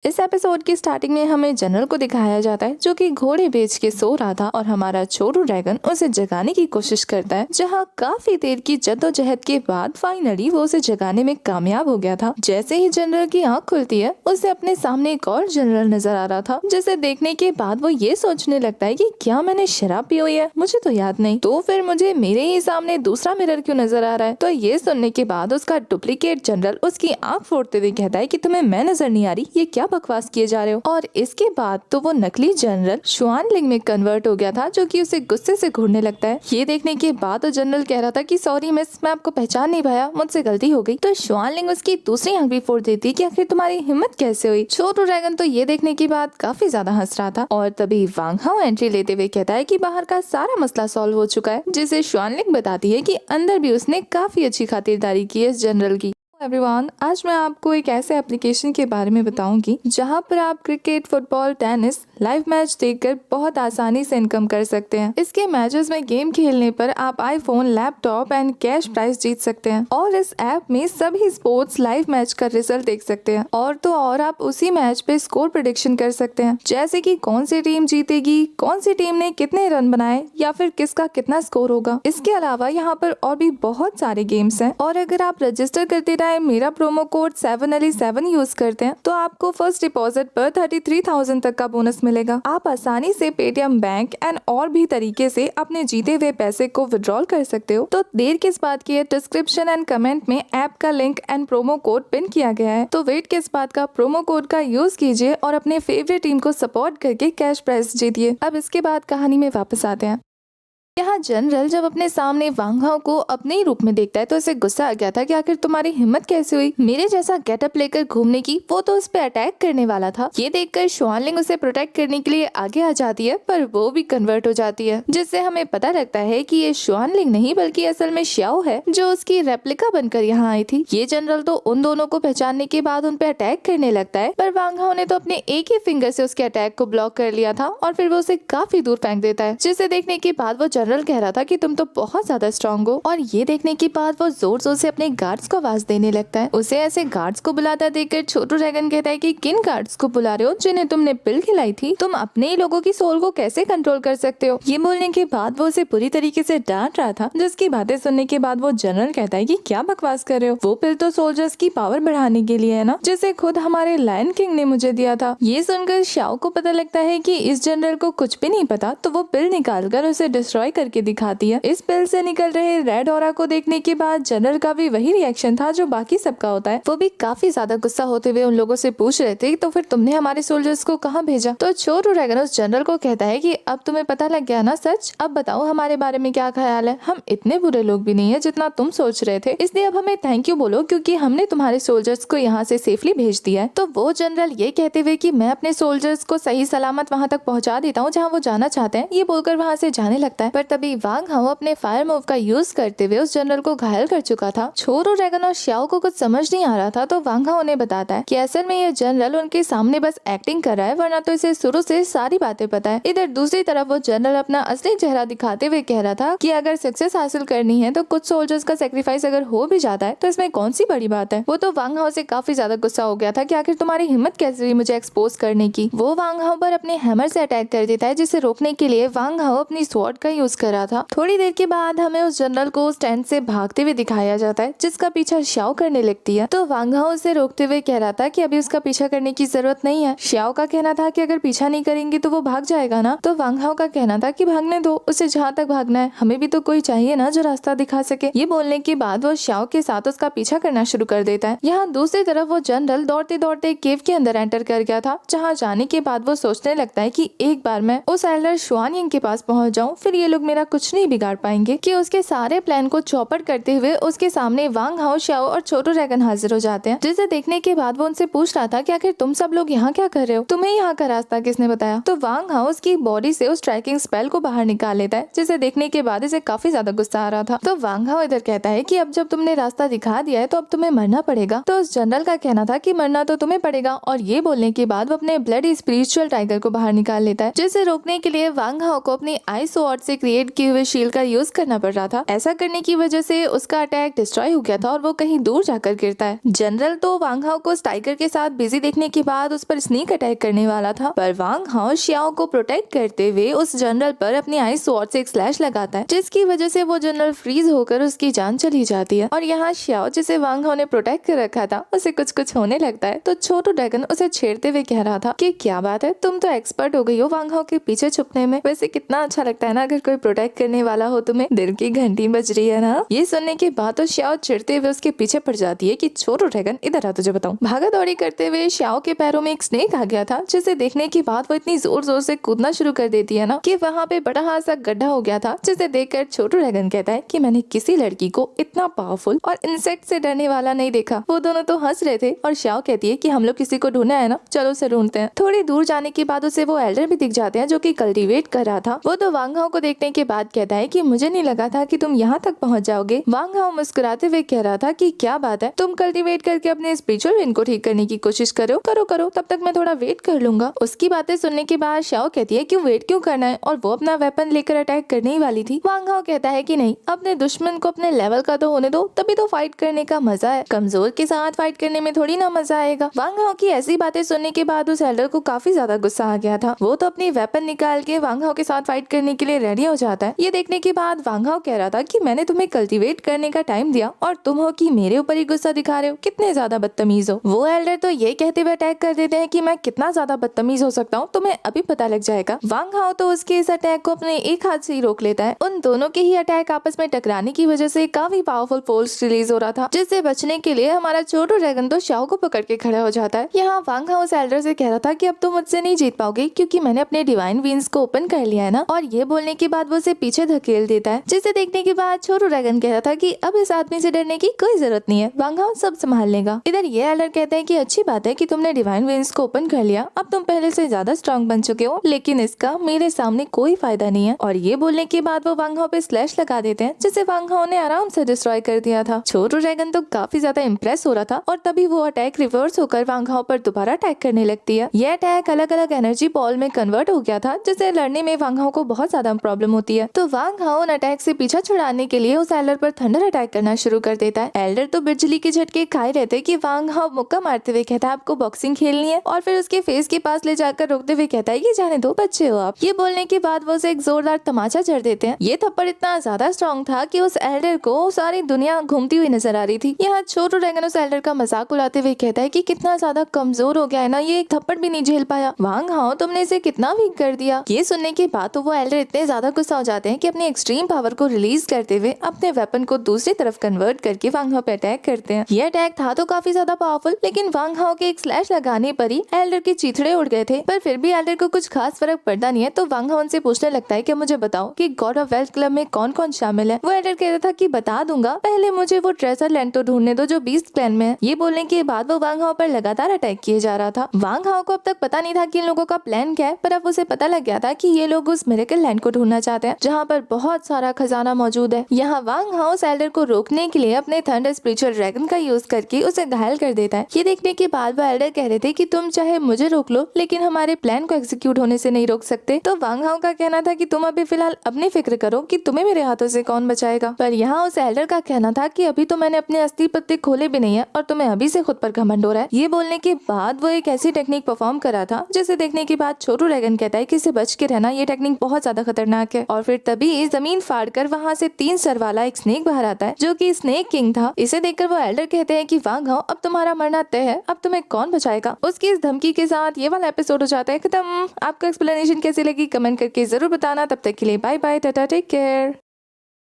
इस एपिसोड की स्टार्टिंग में हमें जनरल को दिखाया जाता है जो कि घोड़े बेच के सो रहा था और हमारा छोटू ड्रैगन उसे जगाने की कोशिश करता है, जहां काफी देर की जद्दोजहद के बाद फाइनली वो उसे जगाने में कामयाब हो गया था। जैसे ही जनरल की आंख खुलती है उसे अपने सामने एक और जनरल नजर आ रहा था, जिसे देखने के बाद वो ये सोचने लगता है कि क्या मैंने शराब पी हुई है, मुझे तो याद नहीं, तो फिर मुझे मेरे ही सामने दूसरा मिरर क्यों नजर आ रहा है। तो ये सुनने के बाद उसका डुप्लीकेट जनरल उसकी आंख फोड़ते हुए कहता है कि तुम्हें मैं नजर नहीं आ रही, ये क्या बकवास किए जा रहे हो। और इसके बाद तो वो नकली जनरल शुआनलिंग में कन्वर्ट हो गया था, जो कि उसे गुस्से से घूरने लगता है। ये देखने के बाद तो जनरल कह रहा था कि सॉरी मिस, मैं आपको पहचान नहीं पाया, मुझसे गलती हो गई। तो शुआनलिंग उसकी दूसरी आंख भी फोड़ देती कि आखिर तुम्हारी हिम्मत कैसे हुई। छोटू ड्रैगन तो ये देखने के बाद काफी ज्यादा हंस रहा था और तभी वांग हाओ एंट्री लेते हुए कहता है कि बाहर का सारा मसला सॉल्व हो चुका है, जिसे शुआनलिंग बताती है कि अंदर भी उसने काफी अच्छी खातिरदारी की है इस जनरल की। एवरीवन, आज मैं आपको एक ऐसे एप्लीकेशन के बारे में बताऊंगी जहां पर आप cricket, football, tennis live match देखकर बहुत आसानी से इनकम कर सकते हैं। इसके मैचेस में गेम खेलने पर आप iPhone, laptop and cash prize जीत सकते हैं और इस ऐप में सभी स्पोर्ट्स लाइव मैच का रिजल्ट देख सकते हैं। और तो और आप उसी मैच पे स्कोर प्रेडिक्शन कर सकते हैं, जैसे कि कौन सी टीम जीतेगी, कौन सी टीम ने कितने रन बनाए या फिर किसका कितना स्कोर होगा। इसके अलावा यहाँ पर और भी बहुत सारे गेम्स हैं और अगर आप रजिस्टर करते मेरा प्रोमो कोड 7Ali7 यूज करते हैं तो आपको फर्स्ट डिपॉजिट पर 33,000 तक का बोनस मिलेगा। आप आसानी से पेटीएम, बैंक एंड और भी तरीके से अपने जीते हुए पैसे को विड्रॉल कर सकते हो। तो देर किस बात की है, डिस्क्रिप्शन एंड कमेंट में ऐप का link and promo code pin किया गया है, तो वेट किस बात का, प्रोमो कोड का यूज कीजिए और अपने फेवरेट टीम को सपोर्ट करके कैश प्राइज जीतिए। अब इसके बाद कहानी में वापस आते हैं। यहाँ जनरल जब अपने सामने वांग हाओ को अपने ही रूप में देखता है तो उसे गुस्सा आ गया था कि आखिर तुम्हारी हिम्मत कैसे हुई मेरे जैसा गेटअप लेकर घूमने की। वो तो उस पे अटैक करने वाला था। ये देखकर शुआनलिंग उसे प्रोटेक्ट करने के लिए आगे आ जाती है, पर वो भी कन्वर्ट हो जाती है, जिससे हमें पता लगता है कि ये शुआनलिंग नहीं बल्कि असल में श्याओ है, जो उसकी रेप्लिका बनकर यहाँ आई थी। ये जनरल तो उन दोनों को पहचानने के बाद उन पे अटैक करने लगता है, पर वांग हाओ ने तो अपने एक ही फिंगर से उसके अटैक को ब्लॉक कर लिया था और फिर वो उसे काफी दूर फेंक देता है, जिसे देखने के बाद वो जनरल कह रहा था कि तुम तो बहुत ज्यादा स्ट्रॉन्ग हो। और ये देखने के बाद वो जोर जोर से अपने गार्ड्स को आवाज देने लगता है। उसे ऐसे गार्ड्स को बुलाता देखकर छोटू ड्रैगन कहता है कि किन गार्ड्स को बुला रहे हो जिन्हें तुमने पिल खिलाई थी, तुम अपने ही लोगों की सोल को कैसे कंट्रोल कर सकते हो। ये बोलने के बाद वो उसे पूरी तरीके से डांट रहा था, जिसकी बातें सुनने के बाद वो जनरल कहता है कि क्या बकवास कर रहे हो, वो पिल तो सोल्जर्स की पावर बढ़ाने के लिए है ना, जिसे खुद हमारे लायन किंग ने मुझे दिया था। ये सुनकर श्याओ को पता लगता है कि इस जनरल को कुछ भी नहीं पता, तो वो पिल निकालकर उसे डिस्ट्रॉय करके दिखाती है। इस पिल से निकल रहे रेड ऑरा को देखने के बाद जनरल का भी वही रिएक्शन था जो बाकी सबका होता है। वो भी काफी ज्यादा गुस्सा होते हुए उन लोगों से पूछ रहे थे तो फिर तुमने हमारे सोल्जर्स को कहाँ भेजा। तो छोटू ड्रैगन उस जनरल को कहता है कि अब तुम्हें पता लग गया ना सच, अब बताओ हमारे बारे में क्या ख्याल है। हम इतने बुरे लोग भी नहीं है जितना तुम सोच रहे थे, इसलिए अब हमें थैंक यू बोलो क्योंकि हमने तुम्हारे सोल्जर्स को यहाँ से सेफली भेज दिया है। तो वो जनरल ये कहते हुए कि मैं अपने सोल्जर्स को सही सलामत वहाँ तक पहुँचा देता हूँ जहाँ वो जाना चाहते हैं, ये बोलकर वहाँ से जाने लगता है। पर तभी वांग हाओ अपने फायर मूव का यूज करते हुए उस जनरल को घायल कर चुका था। छोटू ड्रैगन और श्याओ को कुछ समझ नहीं आ रहा था, तो वांग हाओ उन्हें बताता है कि असल में ये जनरल उनके सामने बस एक्टिंग कर रहा है, वरना तो इसे शुरू से सारी बातें पता है। इधर दूसरी तरफ वो जनरल अपना असली चेहरा दिखाते हुए कह रहा था कि अगर सक्सेस हासिल करनी है तो कुछ सोल्जर्स का सेक्रीफाइस अगर हो भी जाता है तो इसमें कौन सी बड़ी बात है। वो तो वांग हाओ से काफी ज्यादा गुस्सा हो गया था कि आखिर तुम्हारी हिम्मत कैसे हुई मुझे एक्सपोज करने की। वो वांग हाओ पर अपने हैमर से अटैक कर देता है, जिसे रोकने के लिए वांग हाओ अपनी स्वॉर्ड का यूज कर रहा था। थोड़ी देर के बाद हमें उस जनरल को स्टैंड से भागते हुए दिखाया जाता है, जिसका पीछा श्याओ करने लगती है। तो वांग हाओ उसे रोकते हुए कह रहा था कि अभी उसका पीछा करने की जरूरत नहीं है। श्याओ का कहना था कि अगर पीछा नहीं करेंगे तो वो भाग जाएगा ना। तो वांग हाओ का कहना था कि भागने दो, उसे जहाँ तक भागना है, हमें भी तो कोई चाहिए ना जो रास्ता दिखा सके। ये बोलने के बाद वो श्याओ के साथ उसका पीछा करना शुरू कर देता है। यहाँ दूसरी तरफ वो जनरल दौड़ते दौड़ते केव के अंदर एंटर कर गया था, जहाँ जाने के बाद वो सोचने लगता है कि एक बार मैं उस एल्डर शुआनयिंग के पास पहुंच जाऊं, फिर ये लोग मेरा कुछ नहीं बिगाड़ पाएंगे। कि उसके सारे प्लान को चौपट करते हुए उसके सामने वांग हाओ, श्याओ और छोटू ड्रैगन हाजिर हो जाते हैं, जिसे देखने के बाद वो उनसे पूछ रहा था कि आखिर तुम सब लोग यहाँ क्या कर रहे हो, तुम्हें यहाँ का रास्ता किसने बताया। तो वांग हाओ उसकी बॉडी से उस ट्रैकिंग स्पेल को बाहर निकाल लेता है, जिसे देखने के बाद इसे काफी ज्यादा गुस्सा आ रहा था। तो वांग हाओ इधर कहता है कि अब जब तुमने रास्ता दिखा दिया है तो अब तुम्हें मरना पड़ेगा। तो उस जनरल का कहना था कि मरना तो तुम्हें पड़ेगा, और ये बोलने के बाद वो अपने ब्लडी स्पिरिचुअल टाइगर को बाहर निकाल लेता है, जिसे रोकने के लिए वांग हाओ को अपनी आई स्वॉर्ड से क्रिएट किए हुए शील्ड का यूज करना पड़ रहा था। ऐसा करने की वजह से उसका अटैक डिस्ट्रॉय हो गया था और वो कहीं दूर जाकर गिरता है। जनरल तो वांग हाओ को टाइगर के साथ बिजी देखने के बाद उस पर स्नीक अटैक करने वाला था, पर वांग हाओ शियाओ को प्रोटेक्ट करते हुए उस जनरल पर अपनी आइस स्वॉर्ड से एक स्लैश लगाता है, जिसकी वजह से वो जनरल फ्रीज होकर उसकी जान चली जाती है। और यहाँ शियाओ जिसे वांग हाओ ने प्रोटेक्ट कर रखा था उसे कुछ कुछ होने लगता है, तो छोटू ड्रैगन उसे छेड़ते हुए कह रहा था कि क्या बात है, तुम तो एक्सपर्ट हो गई हो वांग हाओ के पीछे छुपने में। वैसे कितना अच्छा लगता है ना अगर कोई प्रोटेक्ट करने वाला हो तुम्हें। दिल की घंटी बज रही है ना। ये सुनने के बाद तो शियाओ चिढ़ते हुए उसके पीछे पड़ जाती है कि छोटू ड्रैगन इधर आ, तुझे बताऊं। भागा दौड़ी करते हुए शियाओ के पैरों में एक स्नेक आ गया था, जिसे देखने के बाद वो इतनी जोर जोर से कूदना शुरू कर देती है ना कि वहाँ पे बड़ा खासा गड्ढा हो गया था, जिसे देखकर छोटू ड्रैगन कहता है कि मैंने किसी लड़की को इतना पावरफुल और इंसेक्ट से डरने वाला नहीं देखा। वो दोनों तो हंस रहे थे और शियाओ कहती है कि हम लोग किसी को ढूंढना है ना, चलो उसे ढूंढते हैं। थोड़ी दूर जाने के बाद उसे वो एल्डर भी दिख जाते हैं जो कि कल्टीवेट कर रहा था। वो तो वांग हाओ को देखने के बाद कहता है कि मुझे नहीं लगा था कि तुम यहाँ तक पहुँच जाओगे। वांग हाओ मुस्कुराते हुए कह रहा था कि क्या बात है, तुम कल्टीवेट करके अपने स्पिरिचुअल विंड को ठीक करने की कोशिश करो तब तक मैं थोड़ा वेट कर लूंगा। उसकी बातें सुनने के बाद शियाओ कहती है कि वेट क्यों करना है, और वो अपना वेपन लेकर अटैक करने ही वाली थी। वांग हाओ कहता है कि नहीं, अपने दुश्मन को अपने लेवल का तो होने दो, तभी तो फाइट करने का मजा है, कमजोर के साथ फाइट करने में थोड़ी ना मजा आएगा। वांग हाओ की ऐसी बातें सुनने के बाद उस एल्डर को काफी ज्यादा गुस्सा आ गया था। वो तो अपनी वेपन निकाल के वांग हाओ के साथ फाइट करने के लिए रेडी हो जाता है। ये देखने के बाद वांग हाओ कह रहा था कि मैंने तुम्हें कल्टीवेट करने का टाइम दिया और तुम हो कि मेरे ऊपर ही गुस्सा दिखा रहे हो, कितने ज्यादा बदतमीज हो। वो एल्डर तो ये कहते हुए अटैक कर देते हैं कि मैं कितना ज्यादा बदतमीज हो सकता हूँ तुम्हें अभी पता लग जाएगा। वांग हाओ तो उसके इस अटैक को अपने एक हाथ से ही रोक लेता है। उन दोनों के ही अटैक आपस में टकराने की वजह से काफी पावरफुल फोर्स रिलीज हो रहा था, जिससे बचने के लिए हमारा छोटू ड्रैगन तो शियाओ को पकड़ के खड़ा हो जाता है। यहाँ वांग हाओ उस एल्डर से कह रहा था कि अब तो मुझसे नहीं जीत पाओगे क्योंकि मैंने अपने डिवाइन विंग्स को ओपन कर लिया है ना, और ये बोलने के बाद वो उसे पीछे धकेल देता है, जिसे देखने के बाद छोटू ड्रैगन कह रहा था कि अब इस आदमी से डरने की कोई जरूरत नहीं है, वांग हाओ सब संभाल लेगा। इधर ये एल्डर कहते हैं कि अच्छी बात है कि तुमने डिवाइन विंग्स को ओपन कर लिया, अब तुम पहले से ज्यादा स्ट्रॉन्ग बन चुके हो, लेकिन इसका मेरे सामने कोई फायदा नहीं है। और ये बोलने के बाद वो वांग हाओ पे स्लैश लगा देते हैं, जिसे वांग हाओ ने आराम से डिस्ट्रॉय कर दिया था। छोटू ड्रैगन तो काफी ज्यादा इम्प्रेस हो रहा था और तभी वो अटैक रिवर्स होकर वांग हाओ पर दोबारा अटैक करने लगती है। यह अटैक अलग अलग एनर्जी बॉल में कन्वर्ट हो गया था, जिसे लड़ने में वांग हाओ को बहुत ज्यादा प्रॉब्लम होती है। तो वांग हाओ उन अटैक से पीछा छुड़ाने के लिए उस एल्डर पर थंडर अटैक करना शुरू कर देता है। एल्डर तो बिजली के झटके खाए रहते कि वांग हाओ मुक्का मारते हुए कहता है आपको बॉक्सिंग खेलनी है, और फिर उसके फेस के पास ले जाकर रोकते हुए कहता है कि जाने दो, बच्चे हो आप। ये बोलने के बाद वो उसे एक जोरदार तमाचा जड़ देते हैं। ये थप्पड़ इतना ज्यादा स्ट्रॉन्ग था कि उस एल्डर को सारी दुनिया घूमती हुई नजर आ रही थी। यहाँ छोटू ड्रैगन उस एल्डर का मजाक उड़ाते हुए कहता है कि कितना ज्यादा कमजोर हो गया है ना, ये एक थप्पड़ भी नहीं झेल पाया। वांग हाओ तुमने इसे कितना वीक कर दिया। ये सुनने के बाद तो वो एल्डर इतने ज्यादा गुस्सा हो जाते हैं कि अपनी एक्सट्रीम पावर को रिलीज करते हुए अपने वेपन को दूसरी तरफ कन्वर्ट करके वांग हाओ पे अटैक करते हैं। ये अटैक था तो काफी ज्यादा पावरफुल, लेकिन वांग हाओ के एक स्लैश लगाने पर ही एल्डर के चीथड़े उड़ गए थे। पर फिर भी एल्डर को कुछ खास फर्क पड़ता नहीं है, तो वांग हाओ उनसे पूछने लगता है कि मुझे बताओ कि गॉड ऑफ वेल्थ क्लब में कौन कौन शामिल है। वो एल्डर कहता था कि बता दूंगा, पहले मुझे वो ट्रेजर लैंड तो ढूंढने दो जो बीस्ट क्लैन में है। ये बोलने के बाद वो वांग हाओ पर लगातार अटैक किए जा रहा था। वांग हाओ को अब तक पता नहीं था कि इन लोगों का प्लान क्या है, पर अब उसे पता लग गया था कि ये लोग उस मिरेकल लैंड को ढूंढना चाहते हैं जहाँ पर बहुत सारा खजाना मौजूद है। यहाँ वांग हाओ एल्डर को रोकने के लिए अपने थंडर स्पिरिचुअल ड्रैगन का यूज करके उसे घायल कर देता है। ये देखने के बाद वो एल्डर कह रहे थे कि तुम चाहे मुझे रोक लो, लेकिन हमारे प्लान को एग्जीक्यूट होने से नहीं रोक सकते। तो वांग हाओ का कहना था कि तुम अभी फिलहाल अपनी फिक्र करो कि तुम्हें मेरे हाथों से कौन बचाएगा। पर यहाँ उस एल्डर का कहना था कि अभी तो मैंने अपने अस्थि पत्ते खोले भी नहीं है और तुम्हें अभी से खुद पर घमंड हो रहा है। ये बोलने के बाद वो एक ऐसी टेक्निक परफॉर्म करा था जिसे देखने के बाद छोटू ड्रैगन कहता है कि इसे बच के रहना, ये टेक्निक बहुत ज्यादा खतरनाक है। और फिर तभी जमीन फाड़कर वहाँ से 3 सर वाला एक स्नेक बाहर आता है जो कि स्नेक किंग था। इसे देखकर वो एल्डर कहते हैं कि वांग हाओ अब तुम्हारा मरना तय है, अब तुम्हें कौन बचाएगा। उसकी इस धमकी के साथ ये वाला एपिसोड हो जाता है खत्म। आपको एक्सप्लेनेशन कैसी लगी कमेंट करके जरूर बताना। तब तक के लिए bye bye, tata, take care.